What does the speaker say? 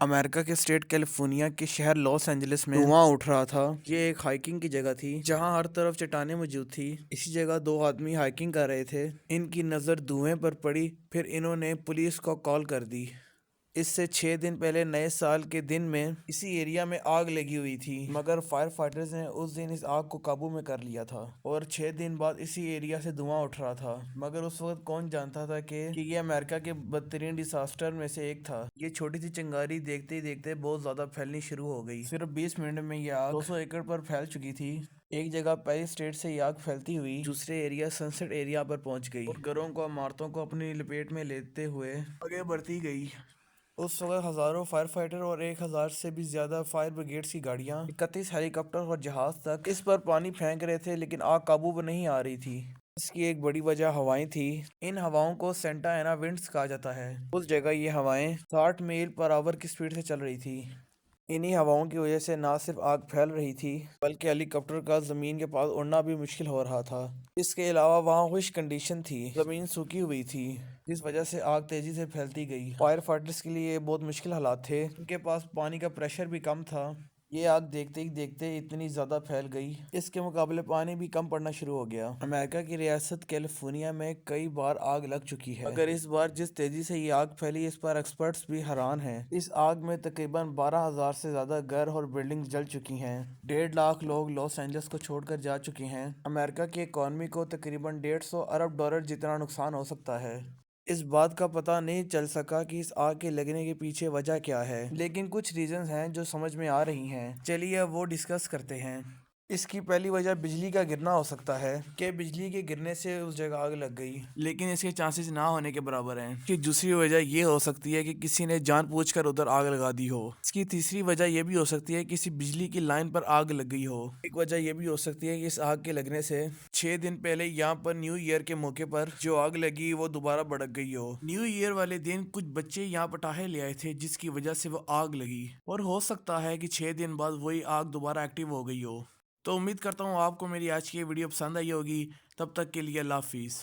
امریکہ کے state California کے شہر لاس اینجلس میں دھواں اٹھ رہا تھا۔ یہ ایک ہائیکنگ کی جگہ تھی جہاں ہر طرف چٹانیں موجود تھی۔ اسی جگہ دو آدمی ہائیکنگ کر رہے تھے۔ ان کی نظر دھوئیں پر پڑی، پھر انہوں نے پولیس کو کال کر دی۔ اس سے 6 دن پہلے نئے سال کے دن میں اسی ایریا میں آگ لگی ہوئی تھی، مگر فائر فائٹرز نے اس دن اس آگ کو قابو میں کر لیا تھا اور 6 دن بعد اسی ایریا سے دھواں اٹھ رہا تھا۔ مگر اس وقت کون جانتا تھا کہ یہ امریکہ کے بدترین ڈیزاسٹر میں سے ایک تھا۔ یہ چھوٹی سی چنگاری دیکھتے ہی دیکھتے بہت زیادہ پھیلنی شروع ہو گئی۔ صرف 20 منٹ میں یہ آگ 200 ایکڑ پر پھیل چکی تھی۔ ایک جگہ پیری اسٹیٹ سے یہ آگ پھیلتی ہوئی دوسرے ایریا سنسٹ ایریا پر پہنچ گئی اور گھروں کو عمارتوں کو اپنی لپیٹ میں لیتے ہوئے آگے بڑھتی گئی۔ اس وقت ہزاروں فائر فائٹر اور 1000 سے بھی زیادہ فائر بریگیڈز کی گاڑیاں، 31 ہیلی کاپٹر اور جہاز تک اس پر پانی پھینک رہے تھے، لیکن آگ قابو پر نہیں آ رہی تھی۔ اس کی ایک بڑی وجہ ہوائیں تھی۔ ان ہواؤں کو سینٹا اینا ونڈز کہا جاتا ہے۔ اس جگہ یہ ہوائیں 60 میل پر آور کی سپیڈ سے چل رہی تھی۔ انہی ہواؤں کی وجہ سے نہ صرف آگ پھیل رہی تھی بلکہ ہیلی کاپٹر کا زمین کے پاس اڑنا بھی مشکل ہو رہا تھا۔ اس کے علاوہ وہاں خشک کنڈیشن تھی، زمین سوکھی ہوئی تھی، جس وجہ سے آگ تیزی سے پھیلتی گئی۔ فائر فائٹرز کے لیے یہ بہت مشکل حالات تھے، ان کے پاس پانی کا پریشر بھی کم تھا۔ یہ آگ دیکھتے ہی دیکھتے اتنی زیادہ پھیل گئی، اس کے مقابلے پانی بھی کم پڑنا شروع ہو گیا۔ امریکہ کی ریاست کیلیفورنیا میں کئی بار آگ لگ چکی ہے، مگر اس بار جس تیزی سے یہ آگ پھیلی اس پر ایکسپرٹس بھی حیران ہیں۔ اس آگ میں تقریباً 12,000 سے زیادہ گھر اور بلڈنگز جل چکی ہیں۔ 1.5 لاکھ لوگ لاس اینجلس کو چھوڑ کر جا چکے ہیں۔ امریکہ کی اکانومی کو تقریباً $150 ارب جتنا نقصان ہو سکتا ہے۔ اس بات کا پتہ نہیں چل سکا کہ اس آگ کے لگنے کے پیچھے وجہ کیا ہے، لیکن کچھ ریزنز ہیں جو سمجھ میں آ رہی ہیں۔ چلیے اب وہ ڈسکس کرتے ہیں۔ اس کی پہلی وجہ بجلی کا گرنا ہو سکتا ہے کہ بجلی کے گرنے سے اس جگہ آگ لگ گئی، لیکن اس کے چانسز نہ ہونے کے برابر ہیں۔ کہ دوسری وجہ یہ ہو سکتی ہے کہ کسی نے جان بوجھ کر ادھر آگ لگا دی ہو۔ اس کی تیسری وجہ یہ بھی ہو سکتی ہے کہ کسی بجلی کی لائن پر آگ لگ گئی ہو۔ ایک وجہ یہ بھی ہو سکتی ہے کہ اس آگ کے لگنے سے 6 دن پہلے یہاں پر نیو ایئر کے موقع پر جو آگ لگی وہ دوبارہ بھڑک گئی ہو۔ نیو ایئر والے دن کچھ بچے یہاں پٹاخے لے آئے تھے جس کی وجہ سے وہ آگ لگی، اور ہو سکتا ہے کہ 6 دن بعد وہی آگ دوبارہ ایکٹیو ہو گئی ہو۔ تو امید کرتا ہوں آپ کو میری آج کی یہ ویڈیو پسند آئی ہوگی۔ تب تک کے لیے اللہ حافظ۔